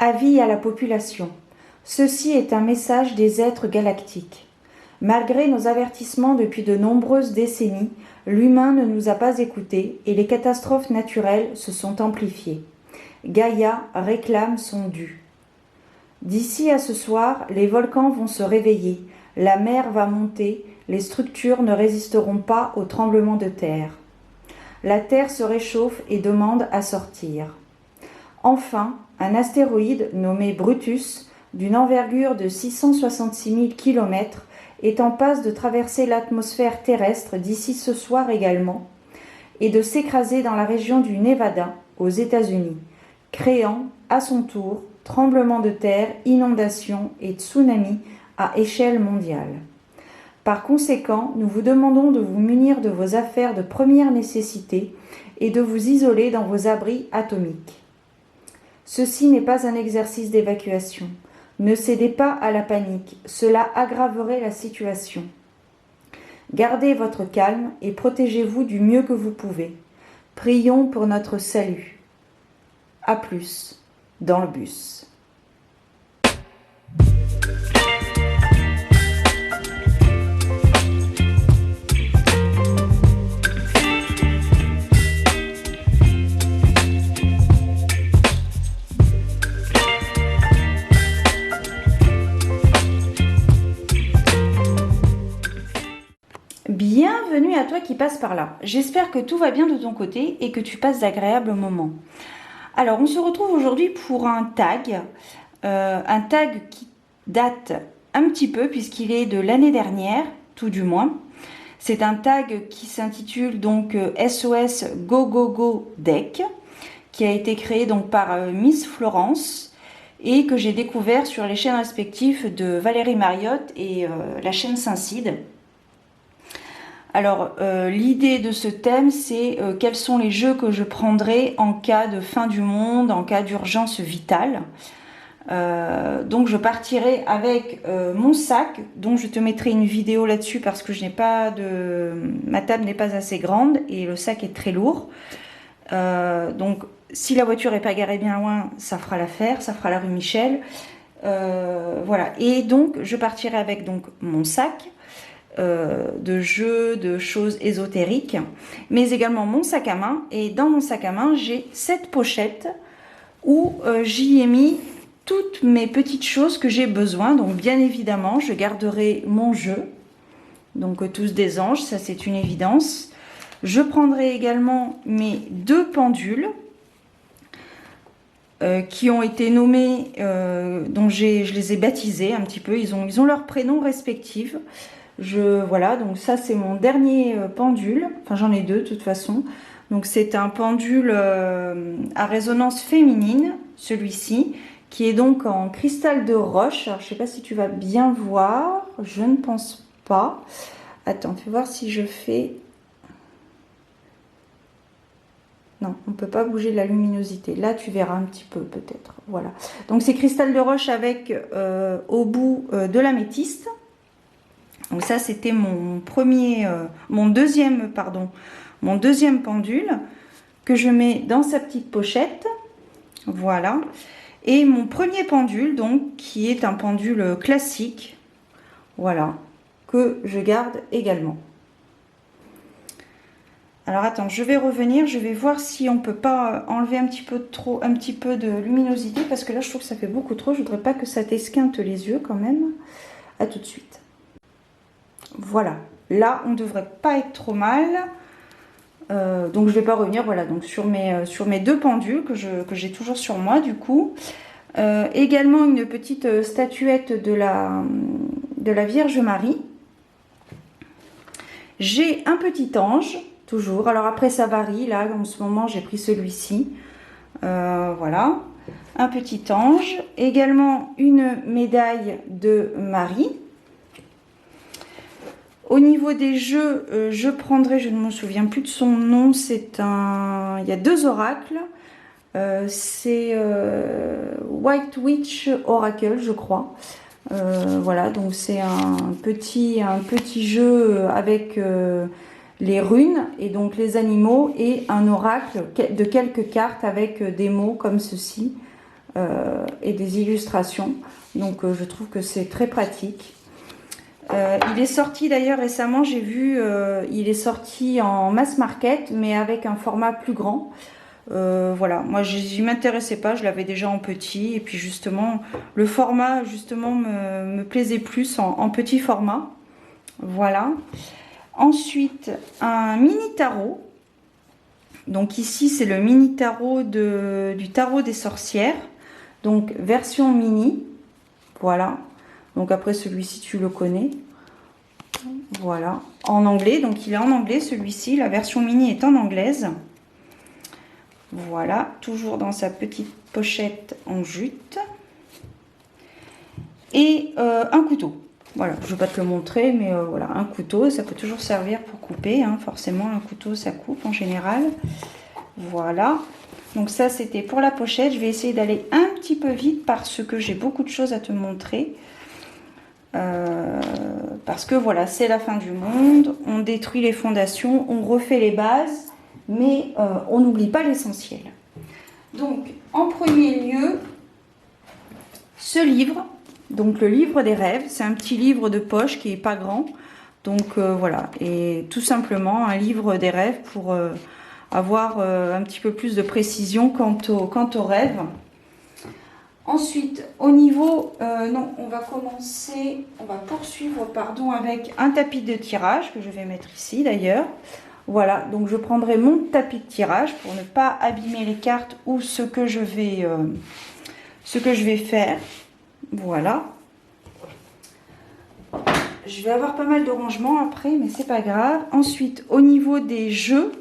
Avis à la population. Ceci est un message des êtres galactiques. Malgré nos avertissements depuis de nombreuses décennies, l'humain ne nous a pas écoutés et les catastrophes naturelles se sont amplifiées. Gaïa réclame son dû. D'ici à ce soir, les volcans vont se réveiller, la mer va monter, les structures ne résisteront pas aux tremblements de terre. La terre se réchauffe et demande à sortir. Enfin, un astéroïde nommé Brutus, d'une envergure de 666 000 km, est en passe de traverser l'atmosphère terrestre d'ici ce soir également, et de s'écraser dans la région du Nevada, aux États-Unis, créant, à son tour, tremblements de terre, inondations et tsunamis à échelle mondiale. Par conséquent, nous vous demandons de vous munir de vos affaires de première nécessité et de vous isoler dans vos abris atomiques. Ceci n'est pas un exercice d'évacuation. Ne cédez pas à la panique, cela aggraverait la situation. Gardez votre calme et protégez-vous du mieux que vous pouvez. Prions pour notre salut. A plus, dans le bus. Bienvenue à toi qui passe par là. J'espère que tout va bien de ton côté et que tu passes d'agréables moments. Alors, on se retrouve aujourd'hui pour un tag qui date un petit peu puisqu'il est de l'année dernière, tout du moins. C'est un tag qui s'intitule donc SOS Go Go Go Deck, qui a été créé donc par Miss Florence et que j'ai découvert sur les chaînes respectives de Valérie Mariotte et la chaîne Saint-Cide. Alors, l'idée de ce thème, c'est quels sont les jeux que je prendrai en cas de fin du monde, en cas d'urgence vitale. Donc, je partirai avec mon sac, dont je te mettrai une vidéo là-dessus parce que je n'ai pas de... ma table n'est pas assez grande et le sac est très lourd. Donc, si la voiture n'est pas garée bien loin, ça fera l'affaire, ça fera la rue Michel. Voilà. Et donc, je partirai avec donc mon sac. De jeux, de choses ésotériques, mais également mon sac à main. Et dans mon sac à main, j'ai cette pochette où j'y ai mis toutes mes petites choses que j'ai besoin. Donc bien évidemment, je garderai mon jeu, donc tous des anges, ça c'est une évidence. Je prendrai également mes deux pendules qui ont été nommés, dont je les ai baptisés un petit peu, ils ont leurs prénoms respectifs. Voilà, donc ça c'est mon dernier pendule, enfin j'en ai deux de toute façon. Donc c'est un pendule à résonance féminine, celui-ci, qui est donc en cristal de roche. Alors je sais pas si tu vas bien voir, je ne pense pas. Attends, fais voir si je fais... Non, on ne peut pas bouger la luminosité. Là, tu verras un petit peu peut-être. Voilà. Donc c'est cristal de roche avec au bout de l'améthyste. Donc ça, c'était mon deuxième pendule que je mets dans sa petite pochette. Voilà. Et mon premier pendule, donc, qui est un pendule classique. Voilà. Que je garde également. Alors attends, je vais revenir, je vais voir si on peut pas enlever un petit peu de luminosité parce que là, je trouve que ça fait beaucoup trop. Je voudrais pas que ça t'esquinte les yeux quand même. À tout de suite. Voilà, là on ne devrait pas être trop mal. Donc je vais pas revenir, voilà, donc sur mes deux pendules que j'ai toujours sur moi du coup. Également une petite statuette de la Vierge Marie. J'ai un petit ange, toujours. Alors après ça varie, là en ce moment j'ai pris celui-ci. Voilà, un petit ange. Également une médaille de Marie. Au niveau des jeux, je prendrai, je ne me souviens plus de son nom, il y a deux oracles. C'est White Witch Oracle, je crois. Voilà, donc c'est un petit jeu avec les runes et donc les animaux et un oracle de quelques cartes avec des mots comme ceci. et des illustrations. Donc je trouve que c'est très pratique. Il est sorti d'ailleurs récemment, j'ai vu, il est sorti en mass market, mais avec un format plus grand. Voilà, moi j'y m'intéressais pas, je l'avais déjà en petit, et puis justement le format justement me plaisait plus en petit format. Voilà. Ensuite, un mini tarot. Donc ici c'est le mini tarot du tarot des sorcières, donc version mini. Voilà. Donc après celui-ci tu le connais. Voilà, en anglais, donc il est en anglais celui-ci, la version mini est en anglaise. Voilà, toujours dans sa petite pochette en jute. Et un couteau. Voilà, je ne vais pas te le montrer, mais voilà, un couteau, ça peut toujours servir pour couper, hein. Forcément, un couteau, ça coupe en général. Voilà, donc ça c'était pour la pochette. Je vais essayer d'aller un petit peu vite parce que j'ai beaucoup de choses à te montrer. Parce que voilà, c'est la fin du monde, on détruit les fondations, on refait les bases, mais on n'oublie pas l'essentiel. Donc, en premier lieu, ce livre, donc le livre des rêves, c'est un petit livre de poche qui n'est pas grand, donc voilà, et tout simplement un livre des rêves pour avoir un petit peu plus de précision quant aux rêves. Ensuite, au niveau, non, on va poursuivre, pardon, avec un tapis de tirage que je vais mettre ici d'ailleurs. Voilà, donc je prendrai mon tapis de tirage pour ne pas abîmer les cartes ou ce que je vais faire. Voilà. Je vais avoir pas mal de rangements après, mais c'est pas grave. Ensuite, au niveau des jeux,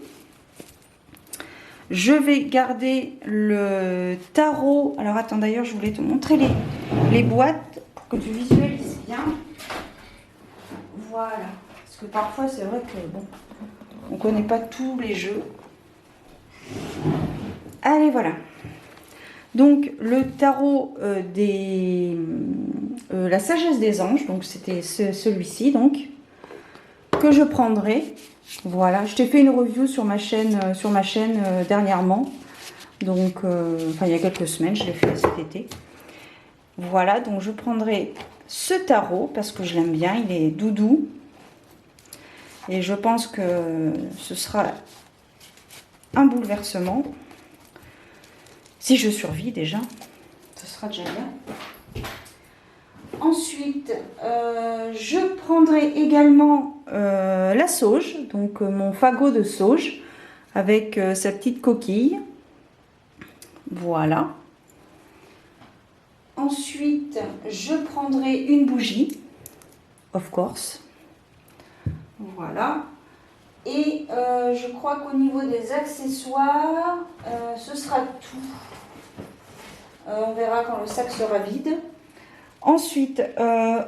je vais garder le tarot. Alors attends, d'ailleurs, je voulais te montrer les boîtes pour que tu visualises bien. Voilà. Parce que parfois, c'est vrai que bon, on ne connaît pas tous les jeux. Allez, voilà. Donc, le tarot la sagesse des anges. Donc, c'était celui-ci, donc, que je prendrai. Voilà, je t'ai fait une review sur ma chaîne, dernièrement. Donc, enfin, il y a quelques semaines, je l'ai fait cet été. Voilà, donc je prendrai ce tarot parce que je l'aime bien, il est doudou. Et je pense que ce sera un bouleversement. Si je survis déjà, ce sera déjà bien. Ensuite, je prendrai également la sauge, donc mon fagot de sauge avec sa petite coquille. Voilà. Ensuite, je prendrai une bougie, of course. Voilà. Et je crois qu'au niveau des accessoires, ce sera tout. On verra quand le sac sera vide. Ensuite,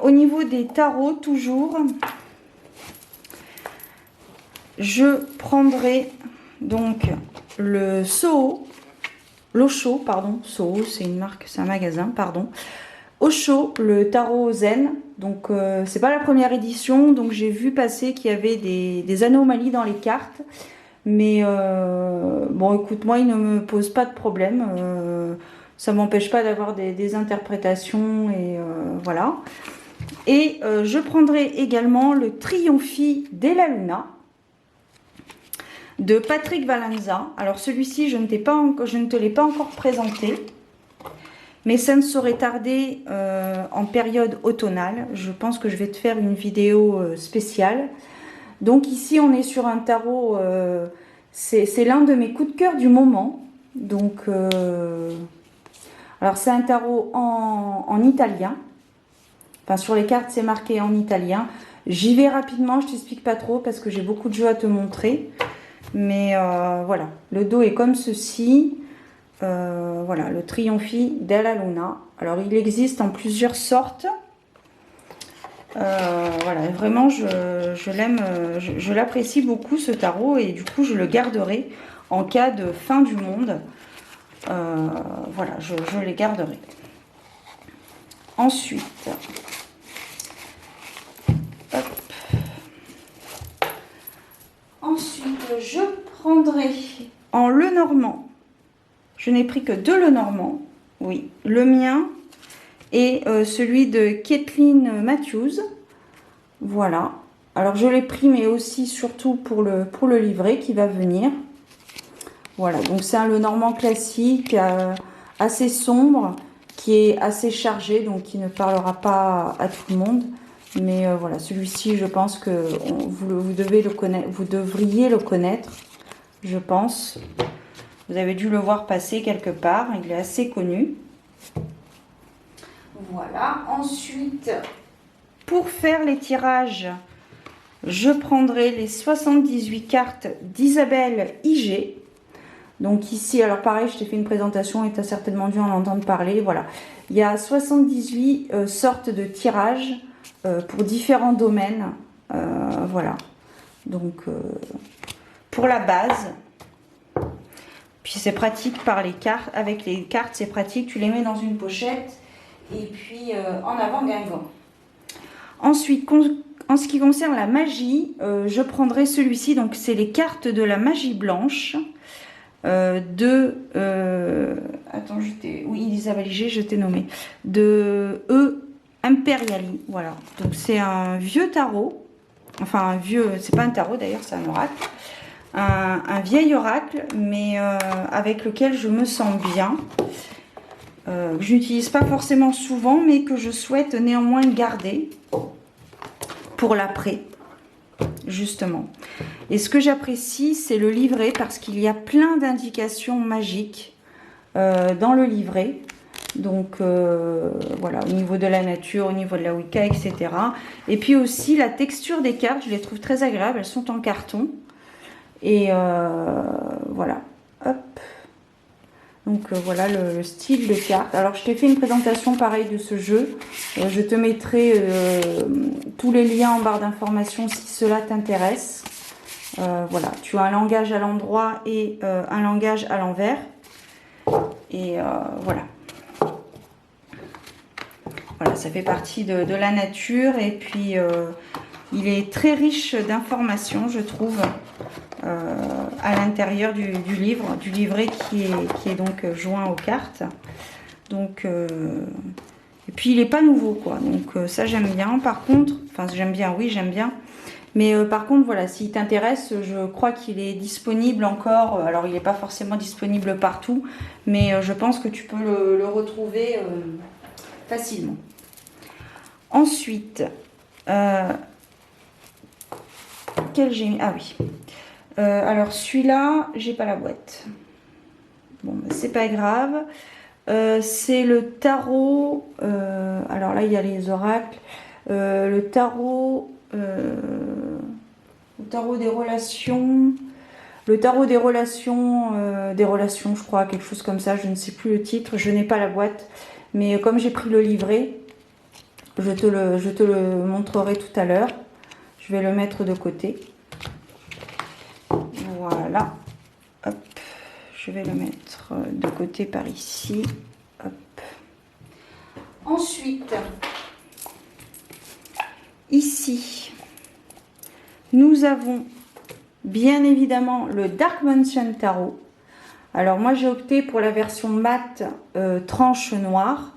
au niveau des tarots, toujours, je prendrai donc le Soho, l'Osho, pardon, Soho, c'est une marque, c'est un magasin, pardon. Osho, le tarot zen, donc c'est pas la première édition, donc j'ai vu passer qu'il y avait des anomalies dans les cartes, mais bon, écoute, moi il ne me pose pas de problème. Ça m'empêche pas d'avoir des interprétations et voilà. Et je prendrai également le Triomphi della Luna de Patrick Valenza. Alors celui-ci, je ne te l'ai pas encore présenté, mais ça ne saurait tarder en période automnale. Je pense que je vais te faire une vidéo spéciale. Donc ici, on est sur un tarot, c'est l'un de mes coups de cœur du moment. Donc alors c'est un tarot en italien. Enfin sur les cartes c'est marqué en italien. J'y vais rapidement, je t'explique pas trop parce que j'ai beaucoup de jeux à te montrer. Mais voilà, le dos est comme ceci. Voilà, le Triomphi della Luna. Alors il existe en plusieurs sortes. Voilà, vraiment je l'aime, je l'apprécie beaucoup ce tarot et du coup je le garderai en cas de fin du monde. Voilà, je les garderai. Ensuite, hop. Ensuite, je prendrai en Lenormand. Je n'ai pris que 2 Lenormand. oui, le mien et celui de Kathleen Matthews. Voilà. Alors je l'ai pris, mais aussi surtout pour le livret qui va venir. Voilà, donc c'est un Lenormand classique, assez sombre, qui est assez chargé, donc qui ne parlera pas à tout le monde. Mais voilà, celui-ci, je pense que vous devriez le connaître, je pense. Vous avez dû le voir passer quelque part, il est assez connu. Voilà, ensuite, pour faire les tirages, je prendrai les 78 cartes d'Isabelle IG. Donc ici, alors pareil, je t'ai fait une présentation et tu as certainement dû en entendre parler. Voilà, il y a 78 sortes de tirages pour différents domaines. Voilà, donc pour la base. Puis c'est pratique par les cartes, avec les cartes, c'est pratique. Tu les mets dans une pochette et puis en avant Guingamp. Ensuite, en ce qui concerne la magie, je prendrai celui-ci. Donc c'est les cartes de la magie blanche. Attends, oui, Elisabeth Léger, je t'ai nommé. De Imperiali. Voilà. Donc c'est un vieux tarot. Enfin, un vieux, c'est pas un tarot d'ailleurs, c'est un oracle. Un vieil oracle, mais avec lequel je me sens bien. Que je n'utilise pas forcément souvent, mais que je souhaite néanmoins garder pour l'après, justement. Et ce que j'apprécie, c'est le livret, parce qu'il y a plein d'indications magiques dans le livret. Donc voilà, au niveau de la nature, au niveau de la Wicca, etc. Et puis aussi la texture des cartes, je les trouve très agréables, elles sont en carton. Et voilà, hop. Donc voilà le style de carte. Alors je t'ai fait une présentation pareille de ce jeu. Je te mettrai tous les liens en barre d'informations si cela t'intéresse. Voilà, tu as un langage à l'endroit et un langage à l'envers. Et voilà. Voilà, ça fait partie de la nature. Et puis il est très riche d'informations, je trouve. À l'intérieur du livre, du livret qui est donc joint aux cartes. Donc, et puis il n'est pas nouveau, quoi. Donc ça j'aime bien. Par contre, enfin j'aime bien, oui j'aime bien. Mais par contre, voilà, s'il t'intéresse, je crois qu'il est disponible encore. Alors il n'est pas forcément disponible partout, mais je pense que tu peux le retrouver facilement. Ensuite, quel j'ai mis? Ah oui. Alors celui-là, j'ai pas la boîte. Bon, bah, c'est pas grave. C'est le tarot. Alors là, il y a les oracles. Le tarot des relations. Le tarot des relations, je crois, quelque chose comme ça. Je ne sais plus le titre. Je n'ai pas la boîte. Mais comme j'ai pris le livret, je te le montrerai tout à l'heure. Je vais le mettre de côté. Voilà, hop, je vais le mettre de côté par ici, hop. Ensuite, ici, nous avons bien évidemment le Dark Mansion Tarot. Alors moi j'ai opté pour la version mat tranche noire,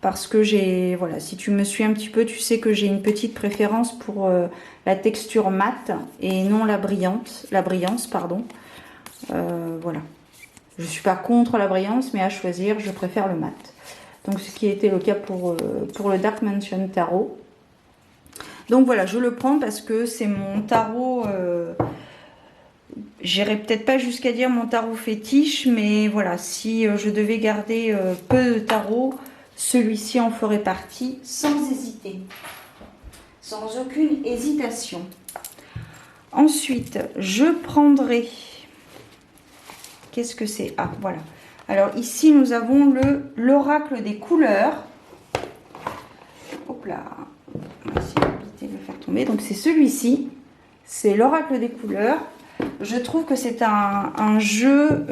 parce que j'ai, voilà, si tu me suis un petit peu, tu sais que j'ai une petite préférence pour la texture mat et non la brillance, pardon. Voilà. Je ne suis pas contre la brillance, mais à choisir, je préfère le mat. Donc ce qui a été le cas pour le Dark Mansion Tarot. Donc voilà, je le prends parce que c'est mon tarot, j'irai peut-être pas jusqu'à dire mon tarot fétiche, mais voilà, si je devais garder peu de tarot, celui-ci en ferait partie sans hésiter, sans aucune hésitation. Ensuite, je prendrai, qu'est-ce que c'est? Ah, voilà. Alors ici, nous avons l'oracle des couleurs. Hop là, on va essayer d'éviter de le faire tomber. Donc c'est celui-ci, c'est l'oracle des couleurs. Je trouve que c'est un jeu,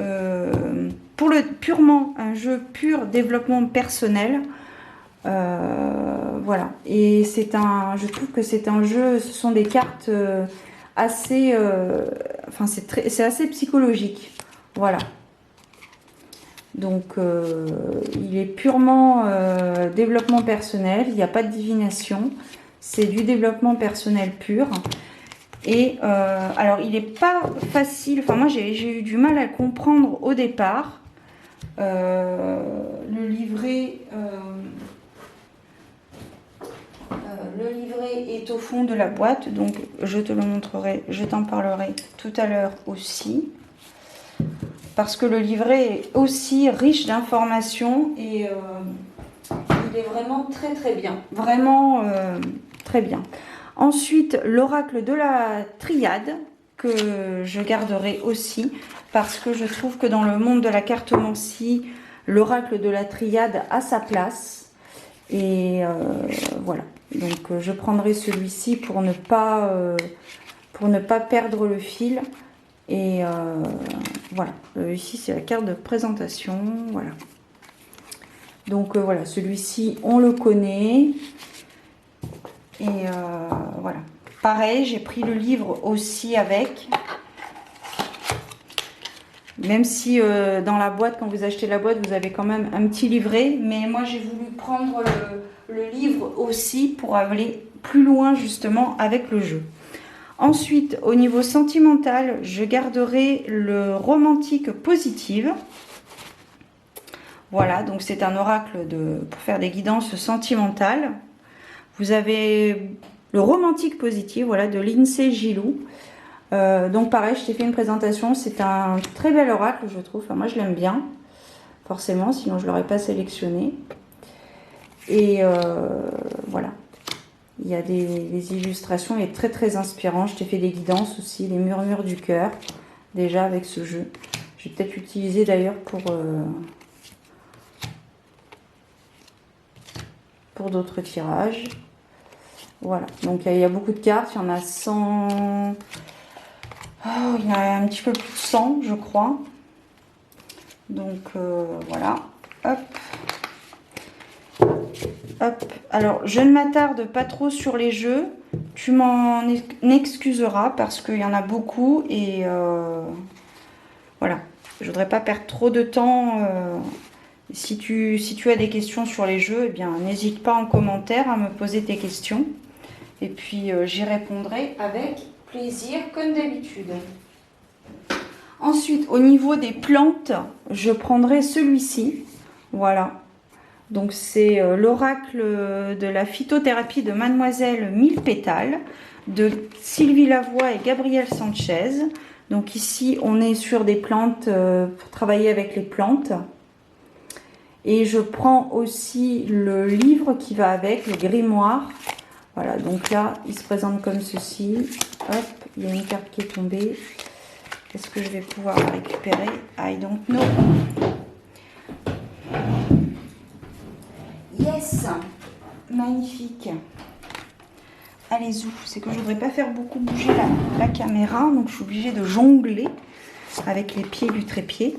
purement un jeu pur développement personnel. Voilà, et je trouve que c'est un jeu, ce sont des cartes assez, enfin c'est assez psychologique. Voilà. Donc il est purement développement personnel, il n'y a pas de divination, c'est du développement personnel pur. Et alors il n'est pas facile, enfin moi j'ai eu du mal à le comprendre au départ. Le livret est au fond de la boîte, donc je te le montrerai, je t'en parlerai tout à l'heure aussi. Parce que le livret est aussi riche d'informations et il est vraiment très très bien. Vraiment très bien. Ensuite, l'oracle de la triade que je garderai aussi parce que je trouve que dans le monde de la cartomancie, l'oracle de la triade a sa place. Et voilà. Donc je prendrai celui-ci pour ne pas perdre le fil. Et voilà, ici c'est la carte de présentation, voilà. Donc voilà, celui-ci on le connaît. Et voilà. Pareil, j'ai pris le livre aussi avec. Même si dans la boîte, quand vous achetez la boîte, vous avez quand même un petit livret. Mais moi j'ai voulu prendre le livre aussi pour aller plus loin justement avec le jeu. Ensuite, au niveau sentimental, je garderai le romantique positive. Voilà, donc c'est un oracle pour faire des guidances sentimentales. Vous avez le romantique positif, voilà, de Lindsay Gilou. Donc pareil, je t'ai fait une présentation. C'est un très bel oracle, je trouve. Enfin, moi, je l'aime bien, forcément, sinon je ne l'aurais pas sélectionné. Et voilà. Il y a des illustrations, il est très très inspirant. Je t'ai fait des guidances aussi, les murmures du cœur, déjà avec ce jeu. Je vais peut-être l'utiliser d'ailleurs pour d'autres tirages. Voilà, donc il y a beaucoup de cartes, il y en a 100... Oh, il y en a un petit peu plus de 100, je crois. Donc voilà, hop. Hop. Alors, je ne m'attarde pas trop sur les jeux. Tu m'en excuseras parce qu'il y en a beaucoup et voilà. Je voudrais pas perdre trop de temps. Si tu as des questions sur les jeux, eh bien, n'hésite pas en commentaire à me poser tes questions. Et puis, j'y répondrai avec plaisir, comme d'habitude. Ensuite, au niveau des plantes, je prendrai celui-ci. Voilà. Donc c'est l'oracle de la phytothérapie de Mademoiselle Mille Pétales de Sylvie Lavoie et Gabriel Sanchez. Donc ici on est sur des plantes pour travailler avec les plantes. Et je prends aussi le livre qui va avec, le grimoire. Voilà, donc là il se présente comme ceci. Hop, il y a une carte qui est tombée. Est-ce que je vais pouvoir la récupérer? I don't know. Yes, magnifique. Allez, zou, c'est que je ne voudrais pas faire beaucoup bouger la caméra, donc je suis obligée de jongler avec les pieds du trépied.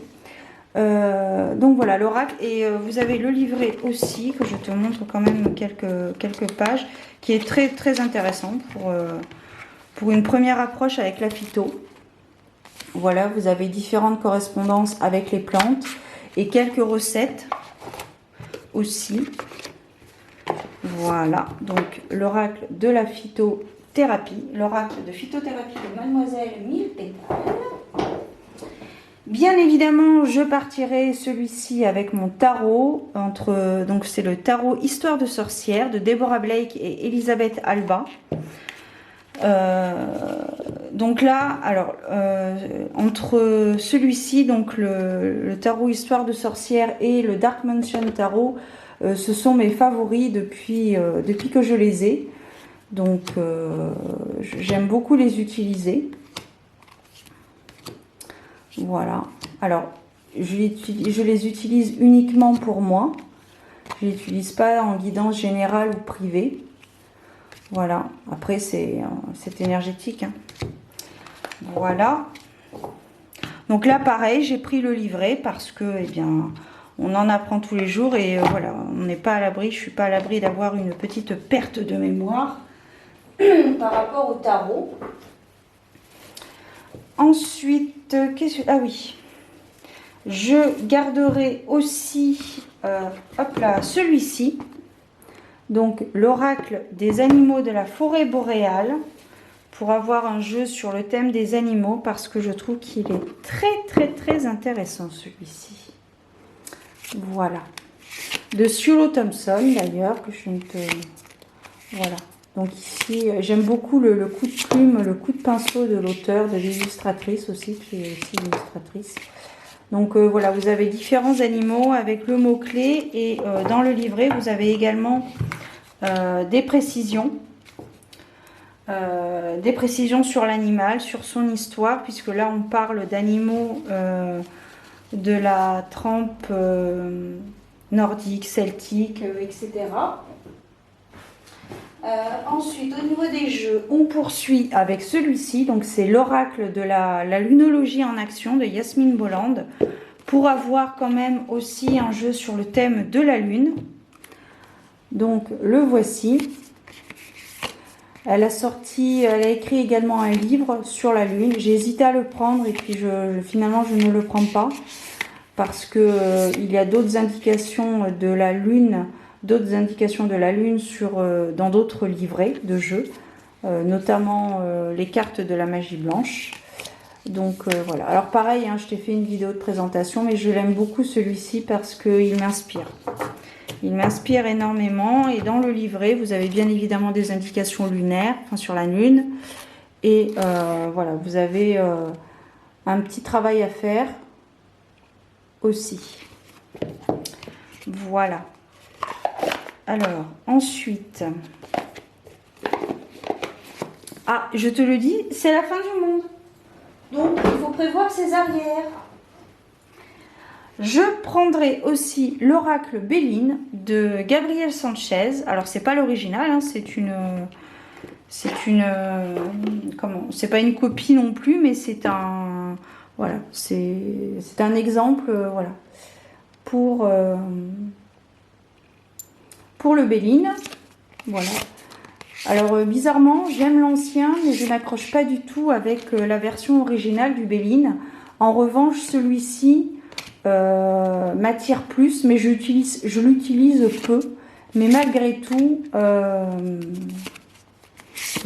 Donc voilà l'oracle, et vous avez le livret aussi, que je te montre quand même quelques pages, qui est très très intéressant pour une première approche avec la phyto. Voilà, vous avez différentes correspondances avec les plantes et quelques recettes aussi. Voilà, donc l'oracle de la phytothérapie, l'oracle de phytothérapie de Mademoiselle Mille Pétales. Bien évidemment, je partirai celui-ci avec mon tarot, donc c'est le tarot Histoire de sorcière de Deborah Blake et Elisabeth Alba. Donc là, alors entre celui-ci, donc le tarot Histoire de sorcière et le Dark Mansion Tarot, ce sont mes favoris depuis que je les ai. Donc j'aime beaucoup les utiliser. Voilà. Alors je les utilise uniquement pour moi. Je ne les utilise pas en guidance générale ou privée. Voilà. Après c'est énergétique, hein. Voilà. Donc là pareil, j'ai pris le livret parce que eh bien on en apprend tous les jours et voilà, on n'est pas à l'abri, je suis pas à l'abri d'avoir une petite perte de mémoire par rapport au tarot. Ensuite, ah oui, Je garderai aussi hop là, celui-ci. Donc l'oracle des animaux de la forêt boréale. Pour avoir un jeu sur le thème des animaux. Parce que je trouve qu'il est très intéressant celui-ci. Voilà. De Ciolo Thompson d'ailleurs. Que je ne te... Voilà. Donc ici, j'aime beaucoup le coup de plume, le coup de pinceau de l'auteur, de l'illustratrice aussi, qui est aussi illustratrice. Donc voilà, vous avez différents animaux avec le mot-clé. Et dans le livret, vous avez également des précisions. Des précisions sur l'animal, sur son histoire, puisque là on parle d'animaux de la trempe nordique, celtique, etc. Ensuite, au niveau des jeux, on poursuit avec celui-ci. Donc c'est l'oracle de la lunologie en action de Yasmine Bolland, pour avoir quand même aussi un jeu sur le thème de la lune. Donc le voici. Elle a écrit également un livre sur la lune. J'ai hésité à le prendre et puis finalement je ne le prends pas parce que il y a d'autres indications de la lune, dans d'autres livrets de jeux, notamment les cartes de la magie blanche. Donc voilà. Alors pareil, hein, je t'ai fait une vidéo de présentation, mais je l'aime beaucoup celui-ci parce qu'il m'inspire. Il m'inspire énormément et dans le livret, vous avez bien évidemment des indications lunaires, enfin sur la lune. Et voilà, vous avez un petit travail à faire aussi. Voilà. Alors, ensuite... Ah, je te le dis, c'est la fin du monde. Donc, il faut prévoir ses arrières. Je prendrai aussi l'oracle Béline de Gabriel Sanchez. Alors c'est pas l'original, hein, c'est pas une copie non plus, mais c'est un, voilà, c'est un exemple, voilà, pour le Béline, voilà. Alors bizarrement, j'aime l'ancien, mais je n'accroche pas du tout avec la version originale du Béline. En revanche, celui-ci m'attire plus, mais je l'utilise peu, mais malgré tout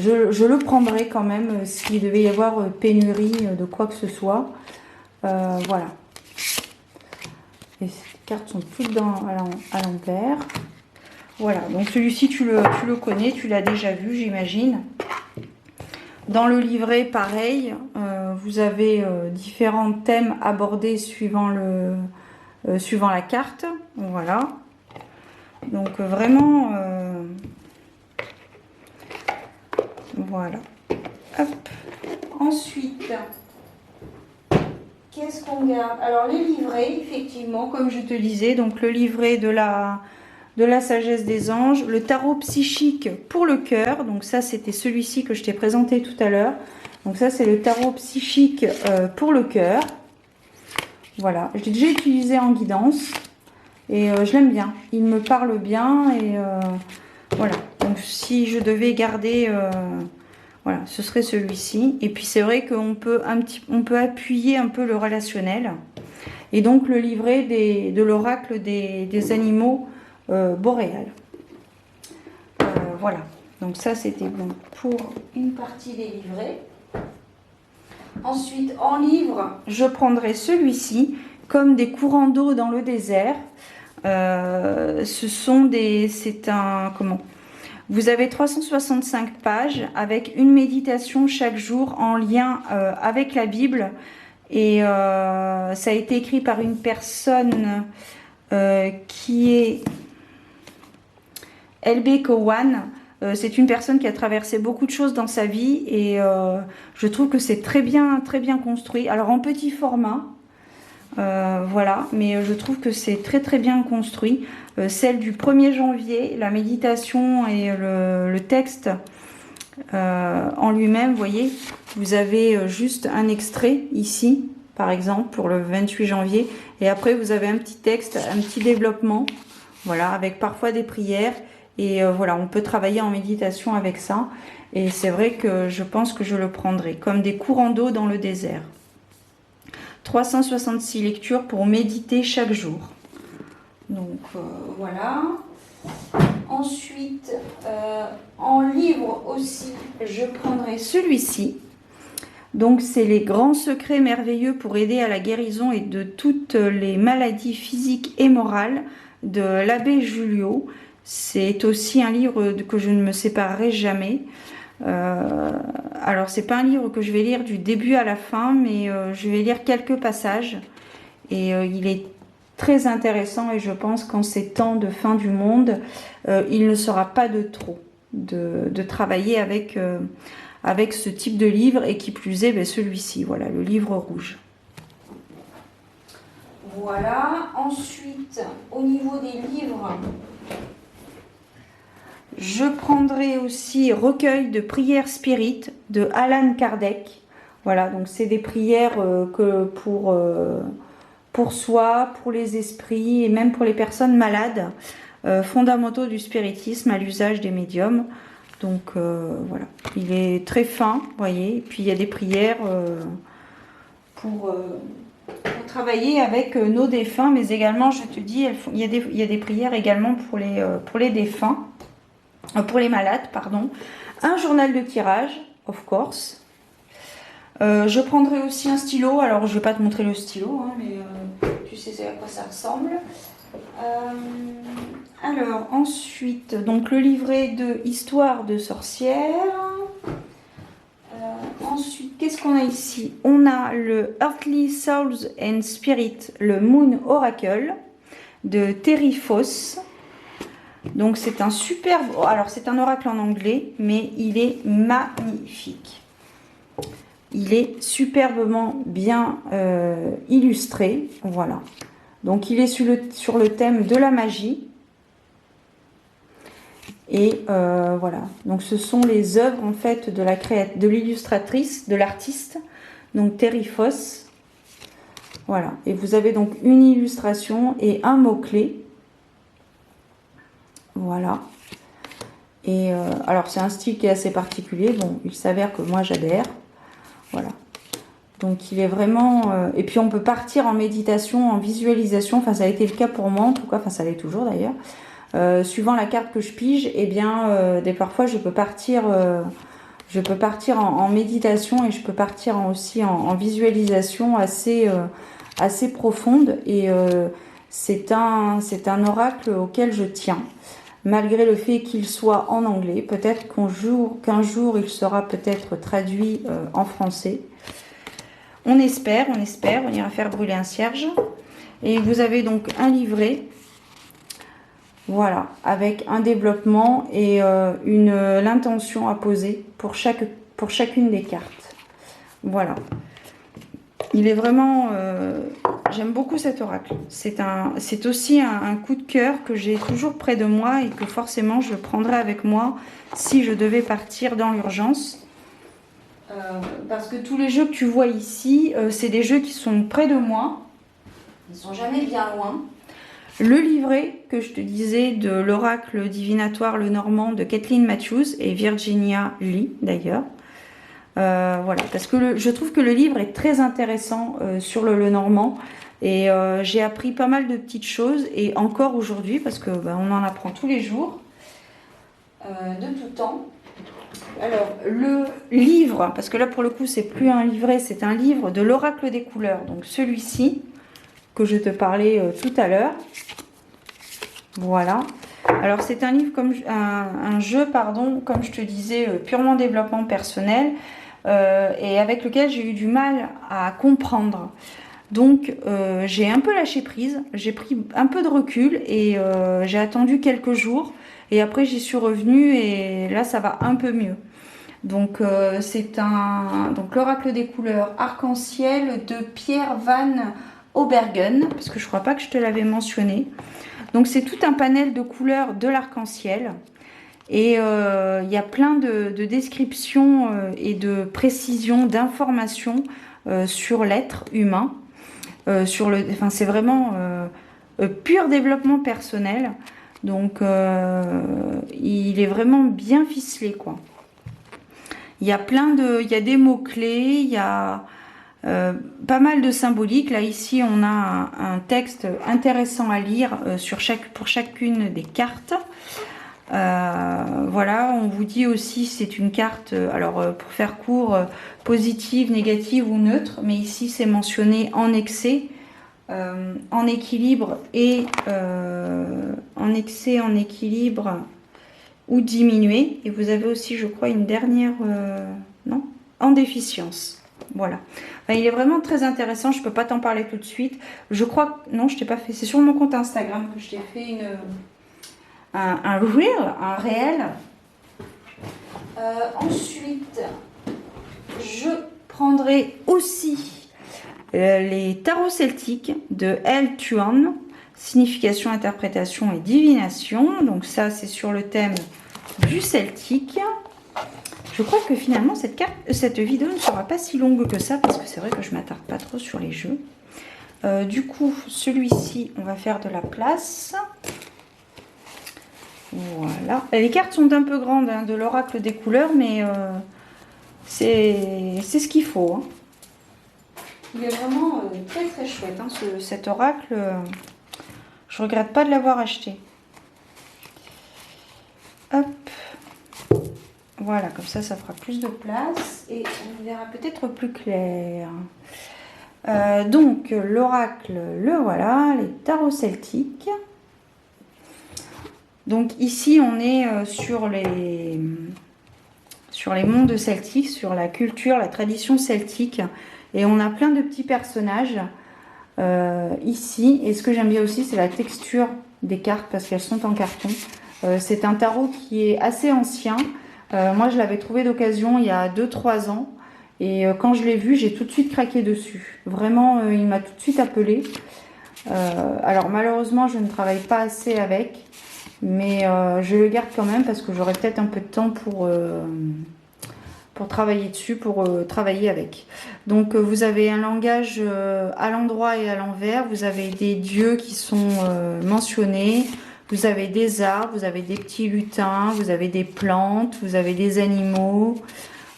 je le prendrai quand même s'il devait y avoir pénurie de quoi que ce soit. Voilà, et ces cartes sont toutes à l'envers. Voilà, donc celui-ci tu le connais, tu l'as déjà vu, j'imagine. Dans le livret, pareil, vous avez différents thèmes abordés suivant la carte. Voilà. Donc vraiment, voilà. Hop. Ensuite, qu'est-ce qu'on garde? Alors les livrets, effectivement, comme je te disais, donc le livret de la sagesse des anges, le tarot psychique pour le cœur, donc ça c'était celui-ci que je t'ai présenté tout à l'heure, donc ça c'est le tarot psychique pour le cœur, voilà, je l'ai déjà utilisé en guidance et je l'aime bien, il me parle bien et voilà, donc si je devais garder, voilà, ce serait celui-ci, et puis c'est vrai qu'on peut appuyer un peu le relationnel, et donc le livret de l'oracle des animaux boréal. Voilà, donc ça c'était bon pour une partie des livrets. Ensuite, en livre, je prendrai celui-ci, comme des courants d'eau dans le désert. Vous avez 365 pages avec une méditation chaque jour en lien avec la Bible. Et ça a été écrit par une personne qui est LB Cowan. C'est une personne qui a traversé beaucoup de choses dans sa vie et je trouve que c'est très bien construit. Alors en petit format, voilà, mais je trouve que c'est très bien construit. Celle du 1er janvier, la méditation et le texte en lui-même, vous voyez, vous avez juste un extrait ici, par exemple, pour le 28 janvier. Et après, vous avez un petit texte, un petit développement, voilà, avec parfois des prières. Et voilà, on peut travailler en méditation avec ça. Et c'est vrai que je pense que je le prendrai comme des courants d'eau dans le désert. 366 lectures pour méditer chaque jour. Donc voilà. Ensuite, en livre aussi, je prendrai celui-ci. Donc c'est les grands secrets merveilleux pour aider à la guérison et de toutes les maladies physiques et morales de l'abbé Julio. C'est aussi un livre que je ne me séparerai jamais. Alors c'est pas un livre que je vais lire du début à la fin, mais je vais lire quelques passages. Et il est très intéressant et je pense qu'en ces temps de fin du monde, il ne sera pas de trop de travailler avec ce type de livre et qui plus est, ben, celui-ci, voilà, le livre rouge. Voilà, ensuite, au niveau des livres, je prendrai aussi Recueil de prières spirites de Allan Kardec. Voilà, donc c'est des prières que pour soi, pour les esprits et même pour les personnes malades, fondamentaux du spiritisme à l'usage des médiums. Donc voilà, il est très fin, vous voyez, et puis il y a des prières pour travailler avec nos défunts, mais également, je te dis, il y a des prières également pour les défunts, pour les malades, pardon. Un journal de tirage, of course. Je prendrai aussi un stylo, alors je ne vais pas te montrer le stylo, hein, mais tu sais à quoi ça ressemble. Alors ensuite, donc le livret de Histoire de sorcière. Ensuite, qu'est-ce qu'on a ici? On a le Earthly Souls and Spirit, le Moon Oracle de Terry Foss. Donc c'est un superbe, alors c'est un oracle en anglais, mais il est magnifique. Il est superbement bien illustré, voilà. Donc il est sur le thème de la magie. Et voilà, donc ce sont les œuvres en fait de l'illustratrice, de l'artiste, donc Terry Foss. Voilà, et vous avez donc une illustration et un mot-clé. Voilà. Et alors c'est un style qui est assez particulier, bon, il s'avère que moi j'adhère. Voilà. Donc il est vraiment... et puis on peut partir en méditation, en visualisation, enfin ça a été le cas pour moi en tout cas, enfin ça l'est toujours d'ailleurs. Suivant la carte que je pige, eh bien, parfois je peux partir en méditation et je peux partir aussi en visualisation assez profonde. Et c'est un oracle auquel je tiens, malgré le fait qu'il soit en anglais. Peut-être qu'un jour il sera peut-être traduit en français. On espère, on ira faire brûler un cierge. Et vous avez donc un livret. Voilà, avec un développement et l'intention à poser pour chacune des cartes. Voilà. Il est vraiment... j'aime beaucoup cet oracle. C'est aussi un coup de cœur que j'ai toujours près de moi et que forcément je prendrai avec moi si je devais partir dans l'urgence. Parce que tous les jeux que tu vois ici, c'est des jeux qui sont près de moi. Ils ne sont jamais bien loin. Le livret que je te disais de l'oracle divinatoire Le Normand de Kathleen Matthews et Virginia Lee d'ailleurs. Voilà, parce que je trouve que le livre est très intéressant sur le Normand et j'ai appris pas mal de petites choses et encore aujourd'hui parce que on en apprend tous les jours de tout temps. Alors le livre, parce que là pour le coup c'est plus un livret, c'est un livre de l'oracle des couleurs, donc celui-ci que je te parlais tout à l'heure. Voilà. Alors c'est un livre un jeu, pardon, comme je te disais, purement développement personnel et avec lequel j'ai eu du mal à comprendre. Donc j'ai un peu lâché prise, j'ai pris un peu de recul et j'ai attendu quelques jours et après j'y suis revenue et là ça va un peu mieux. Donc c'est donc l'oracle des couleurs arc-en-ciel de Pierre Van Obergen, parce que je crois pas que je te l'avais mentionné. Donc c'est tout un panel de couleurs de l'arc-en-ciel et il y a plein de descriptions et de précisions, d'informations sur l'être humain. C'est vraiment pur développement personnel. Donc il est vraiment bien ficelé quoi. Il y a des mots-clés, il y a Pas mal de symbolique. Là, ici, on a un texte intéressant à lire pour chacune des cartes. Voilà, on vous dit aussi, c'est une carte, alors pour faire court, positive, négative ou neutre, mais ici, c'est mentionné en excès, en équilibre et en excès, en équilibre ou diminué. Et vous avez aussi, je crois, une dernière, non, en déficience. Voilà. Enfin, il est vraiment très intéressant. Je ne peux pas t'en parler tout de suite. Je crois que... Non, je t'ai pas fait. C'est sur mon compte Instagram que je t'ai fait un reel, un réel. Ensuite, je prendrai aussi les tarots celtiques de El Tuan. Signification, interprétation et divination. Donc ça, c'est sur le thème du celtique. Je crois que finalement cette vidéo ne sera pas si longue que ça parce que c'est vrai que je m'attarde pas trop sur les jeux. Du coup, celui-ci, on va faire de la place. Voilà. Les cartes sont un peu grandes, hein, de l'oracle des couleurs, mais c'est ce qu'il faut. Hein. Il est vraiment très très chouette, hein, cet oracle. Je regrette pas de l'avoir acheté. Hop. Voilà, comme ça fera plus de place et on verra peut-être plus clair. Donc, l'oracle, le voilà, les tarots celtiques. Donc ici, on est sur les mondes celtiques, sur la culture, la tradition celtique. Et on a plein de petits personnages ici. Et ce que j'aime bien aussi, c'est la texture des cartes parce qu'elles sont en carton. C'est un tarot qui est assez ancien. Moi, je l'avais trouvé d'occasion il y a 2-3 ans. Et quand je l'ai vu, j'ai tout de suite craqué dessus. Vraiment, il m'a tout de suite appelé. Alors, malheureusement, je ne travaille pas assez avec. Mais je le garde quand même parce que j'aurai peut-être un peu de temps pour travailler dessus, pour travailler avec. Donc, vous avez un langage à l'endroit et à l'envers. Vous avez des dieux qui sont mentionnés. Vous avez des arbres, vous avez des petits lutins, vous avez des plantes, vous avez des animaux,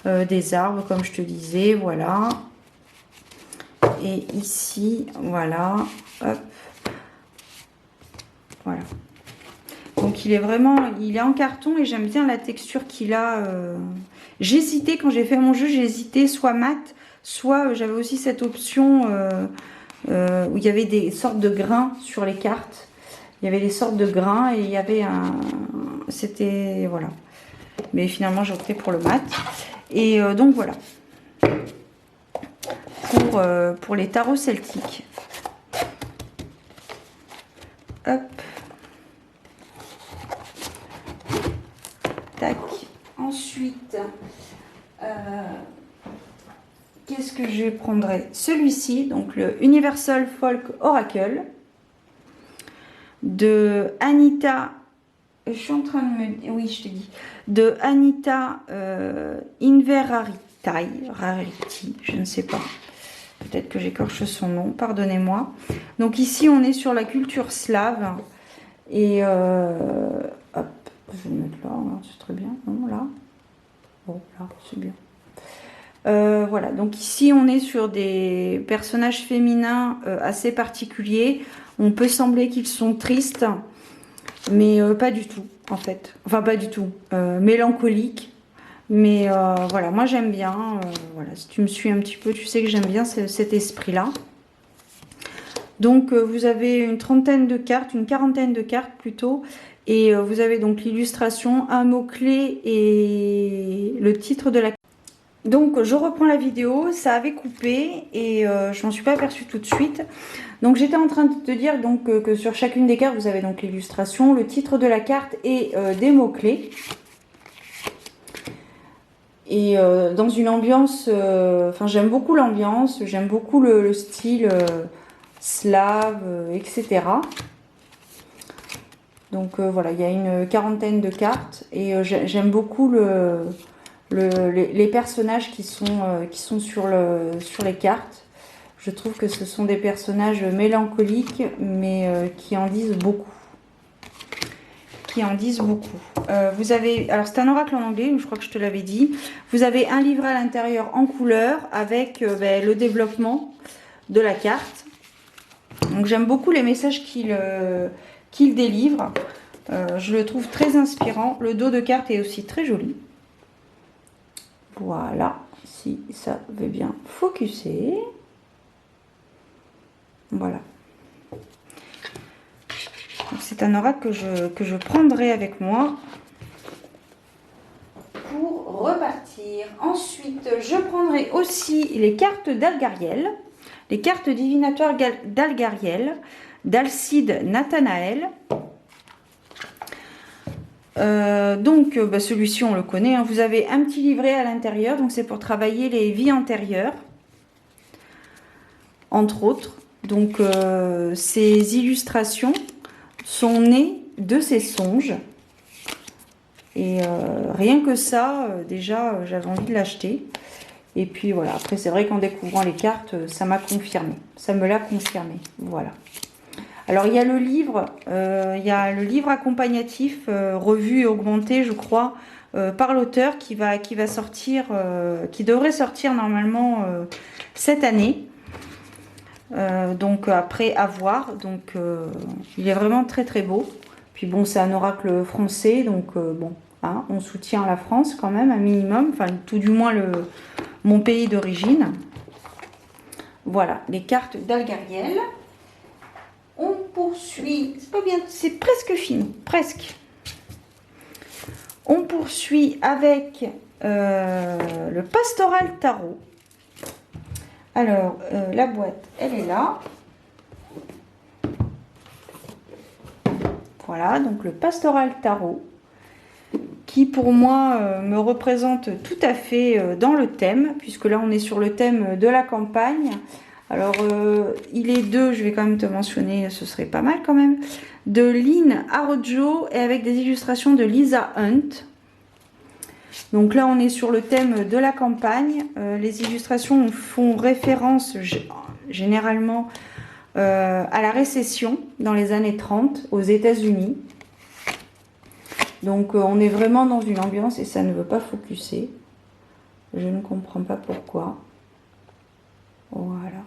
des arbres comme je te disais, voilà. Et ici, voilà, hop, voilà. Donc il est en carton et j'aime bien la texture qu'il a. J'hésitais quand j'ai fait mon jeu, j'hésitais soit mat, soit j'avais aussi cette option où il y avait des sortes de grains sur les cartes. Il y avait des sortes de grains et il y avait c'était... Voilà. Mais finalement, j'ai opté pour le mat. Et donc, voilà. Pour les tarots celtiques. Hop. Tac. Ensuite, qu'est-ce que je prendrai? Celui-ci, donc le Universal Folk Oracle. De Anita, je suis en train de me... Oui, je te dis. De Anita Inverarity, je ne sais pas. Peut-être que j'écorche son nom, pardonnez-moi. Donc ici, on est sur la culture slave. Et hop, je vais le mettre là, c'est très bien. Non, là. Bon, là, c'est bien. Voilà, donc ici, on est sur des personnages féminins assez particuliers. On peut sembler qu'ils sont tristes, mais pas du tout, en fait. Enfin, pas du tout. Mélancoliques. Mais voilà, moi j'aime bien. Voilà, si tu me suis un petit peu, tu sais que j'aime bien cet esprit-là. Donc, vous avez une trentaine de cartes, une quarantaine de cartes plutôt. Et vous avez donc l'illustration, un mot-clé et le titre de la carte. Donc je reprends la vidéo, ça avait coupé et je m'en suis pas aperçue tout de suite. Donc j'étais en train de te dire donc que sur chacune des cartes vous avez donc l'illustration, le titre de la carte et des mots-clés. Et dans une ambiance, enfin j'aime beaucoup l'ambiance, j'aime beaucoup le style slave, etc. Donc voilà, il y a une quarantaine de cartes et j'aime beaucoup les personnages qui sont sur les cartes. Je trouve que ce sont des personnages mélancoliques, mais qui en disent beaucoup. qui en disent beaucoup. Vous avez, alors c'est un oracle en anglais, je crois que je te l'avais dit. Vous avez un livret à l'intérieur en couleur avec le développement de la carte. Donc j'aime beaucoup les messages qu'il délivre. Je le trouve très inspirant. Le dos de carte est aussi très joli. Voilà, si ça veut bien focuser. Voilà. C'est un oracle que je prendrai avec moi pour repartir. Ensuite, je prendrai aussi les cartes d'Algariel, les cartes divinatoires d'Algariel, d'Alcide Nathanaël. Celui-ci on le connaît, hein. Vous avez un petit livret à l'intérieur, donc c'est pour travailler les vies antérieures, entre autres. Donc ces illustrations sont nées de ces songes. Et rien que ça, déjà, j'avais envie de l'acheter. Et puis voilà, après c'est vrai qu'en découvrant les cartes, ça m'a confirmé. Ça me l'a confirmé. Voilà. Alors il y a le livre, accompagnatif, revu et augmenté, je crois, par l'auteur qui va sortir, qui devrait sortir normalement cette année. Donc après à voir, donc il est vraiment très très beau. Puis bon, c'est un oracle français, donc bon, hein, on soutient la France quand même un minimum, enfin tout du moins mon pays d'origine. Voilà, les cartes d'Algariel. On poursuit, c'est pas bien, c'est presque fini, presque. On poursuit avec le Pastoral Tarot. Alors, la boîte, elle est là. Voilà, donc le Pastoral Tarot, qui pour moi me représente tout à fait dans le thème, puisque là on est sur le thème de la campagne. Alors, il est je vais quand même te mentionner, ce serait pas mal quand même, de Lynn Arojo et avec des illustrations de Lisa Hunt. Donc là, on est sur le thème de la campagne. Les illustrations font référence généralement à la récession dans les années 30 aux États-Unis. Donc on est vraiment dans une ambiance et ça ne veut pas focuser. Je ne comprends pas pourquoi. Voilà.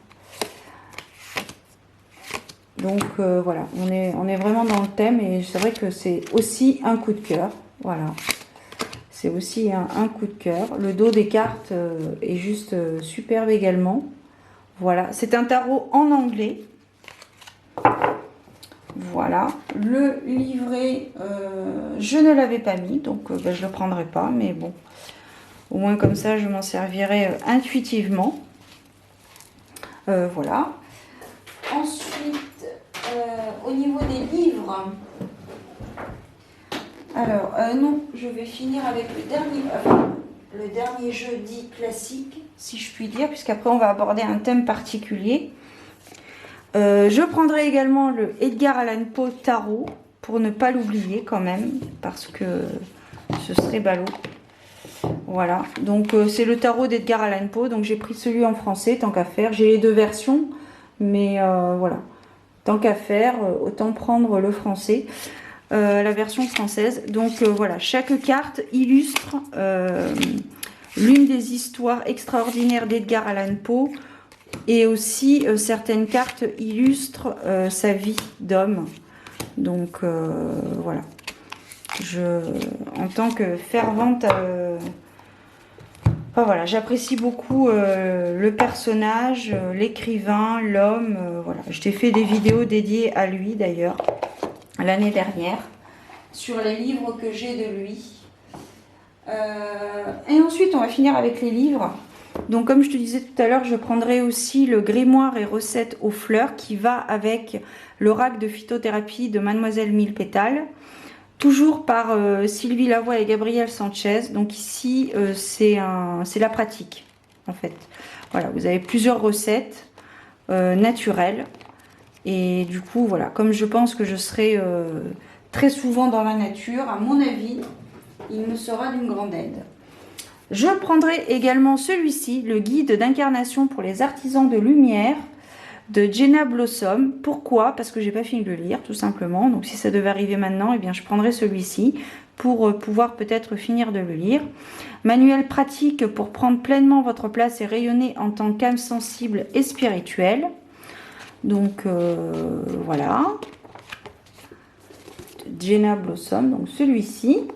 Donc voilà, on est vraiment dans le thème et c'est vrai que c'est aussi un coup de cœur. Voilà. C'est aussi un coup de cœur. Le dos des cartes est juste superbe également. Voilà, c'est un tarot en anglais. Voilà, le livret, je ne l'avais pas mis, donc je ne le prendrai pas, mais bon, au moins comme ça, je m'en servirai intuitivement. Voilà. Ensuite, au niveau des livres, alors, non, je vais finir avec le dernier jeudi classique, si je puis dire, puisqu'après on va aborder un thème particulier. Je prendrai également le Edgar Allan Poe Tarot, pour ne pas l'oublier quand même, parce que ce serait ballot. Voilà, donc c'est le tarot d'Edgar Allan Poe, donc j'ai pris celui en français, tant qu'à faire. J'ai les deux versions, mais voilà, tant qu'à faire, autant prendre le français. La version française. Donc voilà, chaque carte illustre l'une des histoires extraordinaires d'Edgar Allan Poe et aussi certaines cartes illustrent sa vie d'homme. Donc voilà, en tant que fervente, voilà, j'apprécie beaucoup le personnage, l'écrivain, l'homme. Voilà, je t'ai fait des vidéos dédiées à lui d'ailleurs l'année dernière sur les livres que j'ai de lui. Et ensuite on va finir avec les livres. Donc comme je te disais tout à l'heure, je prendrai aussi le grimoire et recettes aux fleurs qui va avec l'oracle de phytothérapie de Mademoiselle Mille Pétales, toujours par Sylvie Lavoie et Gabriel Sanchez. Donc ici c'est la pratique en fait. Voilà, vous avez plusieurs recettes naturelles. Et du coup, voilà, comme je pense que je serai très souvent dans la nature, à mon avis, il me sera d'une grande aide. Je prendrai également celui-ci, le guide d'incarnation pour les artisans de lumière de Jenna Blossom. Pourquoi? Parce que j'ai pas fini de le lire, tout simplement. Donc si ça devait arriver maintenant, eh bien je prendrai celui-ci pour pouvoir peut-être finir de le lire. Manuel pratique pour prendre pleinement votre place et rayonner en tant qu'âme sensible et spirituelle. Donc voilà. Jenna Blossom, donc celui-ci.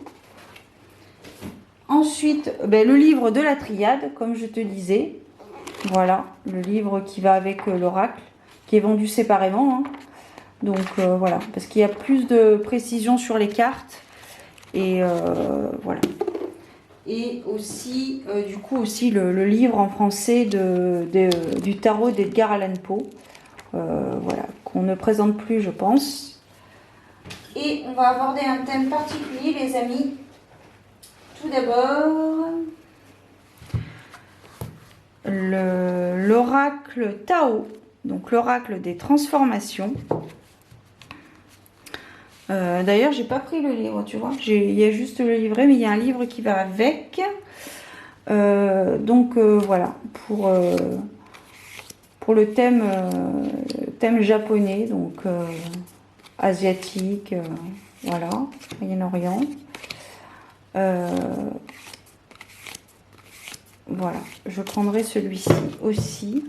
Ensuite, le livre de la triade, comme je te disais. Voilà, le livre qui va avec l'oracle, qui est vendu séparément. Hein. Donc voilà, parce qu'il y a plus de précision sur les cartes. Et voilà. Et aussi, du coup, aussi le livre en français du tarot d'Edgar Allan Poe. Voilà, qu'on ne présente plus, je pense. Et on va aborder un thème particulier, les amis. Tout d'abord, l'oracle Tao, donc l'oracle des transformations. D'ailleurs, j'ai pas pris le livre, tu vois. Il y a juste le livret, mais il y a un livre qui va avec. Donc voilà, pour le thème japonais, donc asiatique, voilà, Moyen-Orient. Voilà, je prendrai celui-ci aussi.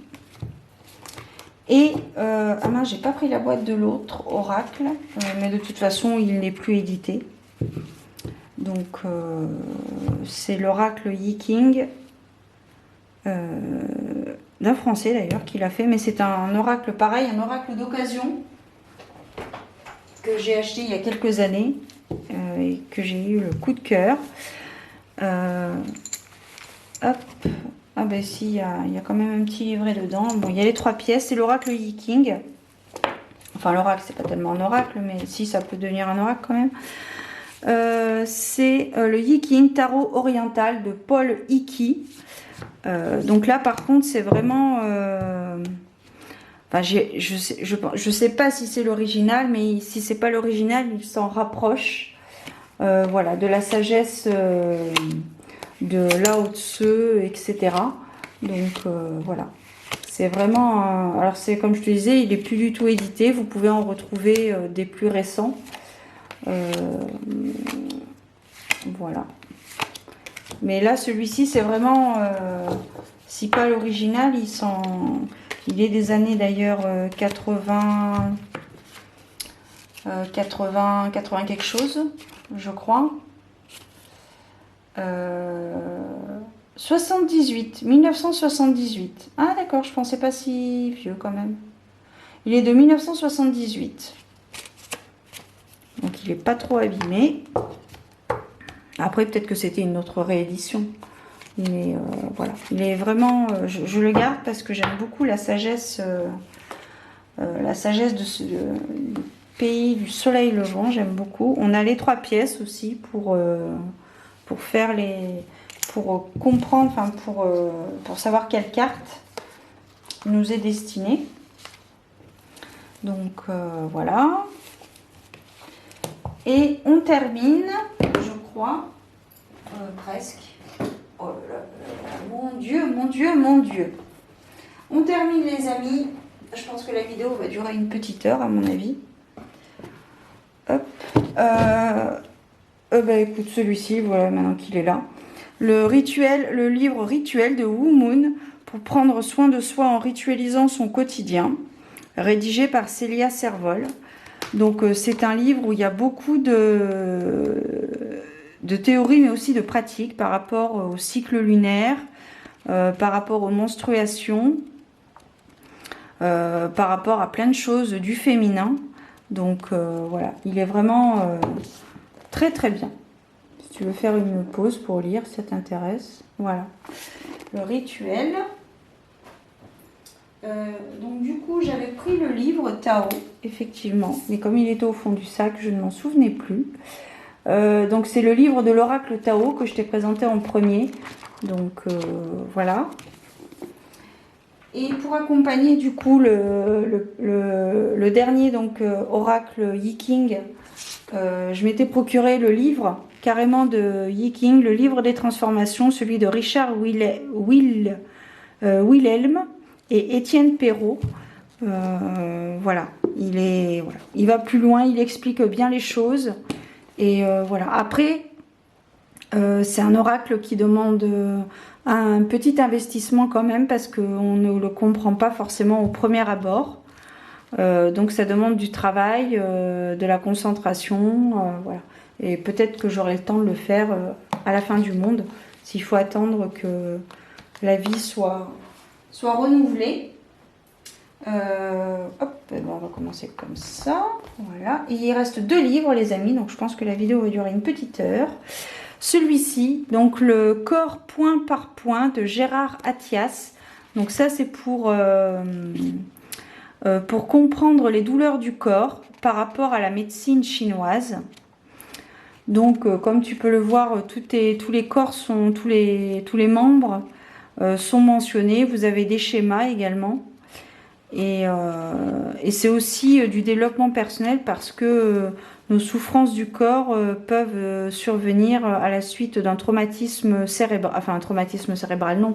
Et, ah mince, j'ai pas pris la boîte de l'autre oracle, mais de toute façon, il n'est plus édité. Donc, c'est l'oracle Yi King, d'un Français d'ailleurs, qui l'a fait, mais c'est un oracle pareil, un oracle d'occasion, que j'ai acheté il y a quelques années, et que j'ai eu le coup de cœur. Hop. Ah ben si, il y a quand même un petit livret dedans. Bon, il y a les 3 pièces, c'est l'oracle Yi King. Enfin, l'oracle, c'est pas tellement un oracle, mais si, ça peut devenir un oracle quand même. C'est le Yi King Tarot oriental de Paul Hickey. Donc là, par contre, c'est vraiment... Enfin, je sais pas si c'est l'original, mais si c'est pas l'original, il s'en rapproche. Voilà, de la sagesse... de Lao Tzu, etc. Donc voilà, c'est vraiment alors c'est comme je te disais, il est plus du tout édité, vous pouvez en retrouver des plus récents. Voilà, mais là celui-ci c'est vraiment si pas l'original, il est des années d'ailleurs 80 quelque chose, je crois. 1978. Ah d'accord, je pensais pas si vieux quand même. Il est de 1978. Donc il est pas trop abîmé. Après peut-être que c'était une autre réédition. Mais voilà, il est vraiment... je le garde parce que j'aime beaucoup la sagesse du pays du soleil levant, j'aime beaucoup. On a les 3 pièces aussi pour faire pour comprendre, enfin pour savoir quelle carte nous est destinée. Donc voilà. Et on termine, je crois, presque. Oh là là, mon Dieu, mon Dieu, mon Dieu. On termine les amis. Je pense que la vidéo va durer une petite heure à mon avis. Hop. Écoute, celui-ci, voilà, maintenant qu'il est là. Le livre rituel de Wu Moon pour prendre soin de soi en ritualisant son quotidien, rédigé par Célia Servol. Donc c'est un livre où il y a beaucoup de théories, mais aussi de pratiques par rapport au cycle lunaire, par rapport aux menstruations, par rapport à plein de choses du féminin. Donc voilà, il est vraiment très très bien. Si tu veux faire une pause pour lire, si ça t'intéresse. Voilà, le rituel. Donc du coup, j'avais pris le livre Tao, effectivement. Mais comme il était au fond du sac, je ne m'en souvenais plus. Donc c'est le livre de l'oracle Tao que je t'ai présenté en premier. Donc voilà. Et pour accompagner du coup le dernier donc oracle Yi King, je m'étais procuré le livre carrément de Yi King, le livre des transformations, celui de Richard Wilhelm et Étienne Perrault. Voilà, il va plus loin, il explique bien les choses. Et voilà, après, c'est un oracle qui demande un petit investissement quand même, parce qu'on ne le comprend pas forcément au premier abord. Donc ça demande du travail, de la concentration, voilà. Et peut-être que j'aurai le temps de le faire à la fin du monde, s'il faut attendre que la vie soit renouvelée. Hop, on va commencer comme ça. Voilà. Et il reste 2 livres, les amis, donc je pense que la vidéo va durer une petite heure. Celui-ci, donc le corps point par point de Gérard Attias. Donc ça, c'est pour comprendre les douleurs du corps par rapport à la médecine chinoise. Donc, comme tu peux le voir, tous les corps sont, tous les membres sont mentionnés. Vous avez des schémas également. Et c'est aussi du développement personnel, parce que nos souffrances du corps peuvent survenir à la suite d'un traumatisme cérébral. Enfin, un traumatisme cérébral, non,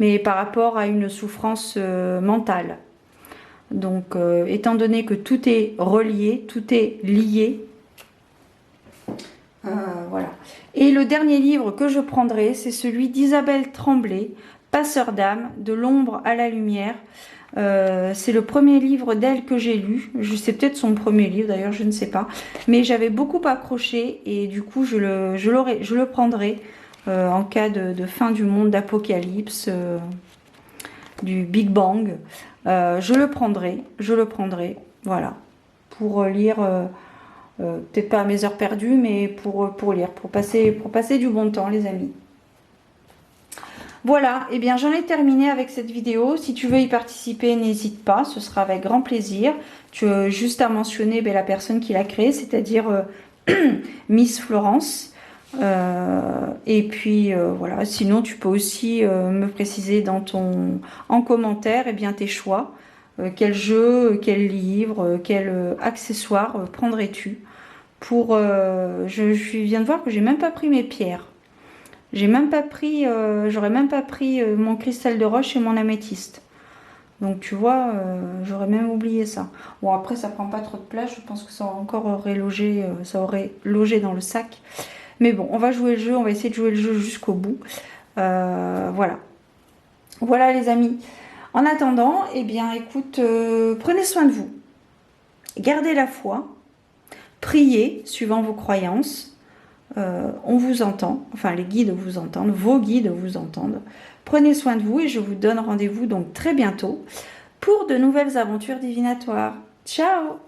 mais par rapport à une souffrance mentale. Donc, étant donné que tout est relié, tout est lié, voilà. Et le dernier livre que je prendrai, c'est celui d'Isabelle Tremblay, Passeur d'âme, de l'ombre à la lumière. C'est le premier livre d'elle que j'ai lu. C'est peut-être son premier livre d'ailleurs, je ne sais pas. Mais j'avais beaucoup accroché, et du coup je le prendrai en cas de fin du monde, d'apocalypse, du Big Bang. Je le prendrai, voilà, pour lire, peut-être pas à mes heures perdues, mais pour lire, pour passer du bon temps, les amis. Voilà, et bien j'en ai terminé avec cette vidéo. Si tu veux y participer, n'hésite pas, ce sera avec grand plaisir. Tu as juste à mentionner la personne qui l'a créé, c'est-à-dire Miss Florence. Et puis voilà, sinon tu peux aussi me préciser en commentaire tes choix. Quel jeu, quel livre, quel accessoire prendrais-tu pour... je viens de voir que j'ai même pas pris mes pierres. J'ai même pas pris, j'aurais même pas pris mon cristal de roche et mon améthyste. Donc tu vois, j'aurais même oublié ça. Bon, après ça prend pas trop de place, je pense que ça aurait logé dans le sac. Mais bon, on va jouer le jeu, on va essayer de jouer le jeu jusqu'au bout. Voilà. Voilà les amis. En attendant, écoute, prenez soin de vous. Gardez la foi. Priez suivant vos croyances. On vous entend, enfin les guides vous entendent, vos guides vous entendent. Prenez soin de vous, et je vous donne rendez-vous donc très bientôt pour de nouvelles aventures divinatoires. Ciao!